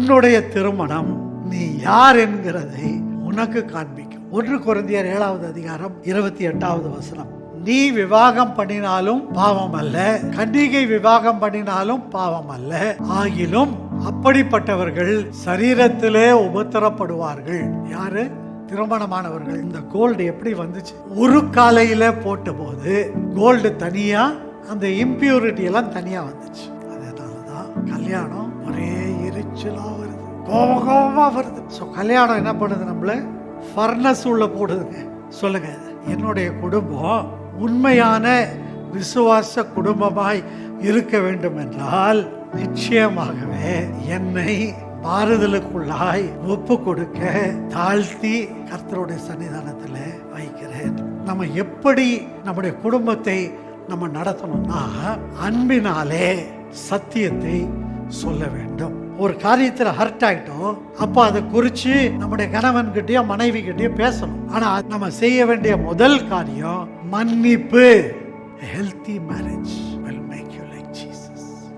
உன்னுடைய திருமணம் நீ யார் என்கிறதை உனக்கு காண்பிக்கும். 1 கொரிந்தியர் 7வது அதிகாரம் 28வது வசனம். நீ விவாகம் பண்ணினாலும் பாவம் அல்ல, கன்னிகை விவாகம் பண்ணினாலும் பாவம் அல்ல, ஆகிலும் அப்படிப்பட்டவர்கள் சரீரத்திலே உபத்திரப்படுவார்கள். யாரு? திருமணமானவர்கள். இந்த கோல்டு எப்படி வந்துச்சு? ஒரு காலையில போட்ட போது கோல்டு தனியா, அந்த இம்பியூரிட்டி எல்லாம் தனியா வந்துச்சு. அதனாலதான் கல்யாணம் ஒரே எரிச்சலா வருது, கோபமா வருது. கல்யாணம் என்ன பண்ணுது? நம்மள ஃபர்னஸ் உள்ள போடுதுங்க. சொல்லுங்க, என்னுடைய குடும்பம் உண்மையான விசுவாச குடும்பமாய் இருக்க வேண்டும் என்றால் நிச்சயமாகவே என்னை மாறுதலுக்குள்ளாய் ஒப்பு கொடுக்க தாழ்த்தி கர்த்தருடைய சன்னிதானத்தில் வைக்கிறேன். நம்ம எப்படி நம்முடைய குடும்பத்தை நம்ம நடத்தணும்னா அன்பினாலே சத்தியத்தை சொல்ல வேண்டும். ஒரு காரியத்தில் ஹர்ட் ஆயிட்டோம், அப்போ அதை குறித்து நம்முடைய கணவன் கிட்டயோ மனைவி கிட்டயோ பேசணும். ஆனா நம்ம செய்ய வேண்டிய முதல் காரியம் மன்னிப்பு. Healthy marriage.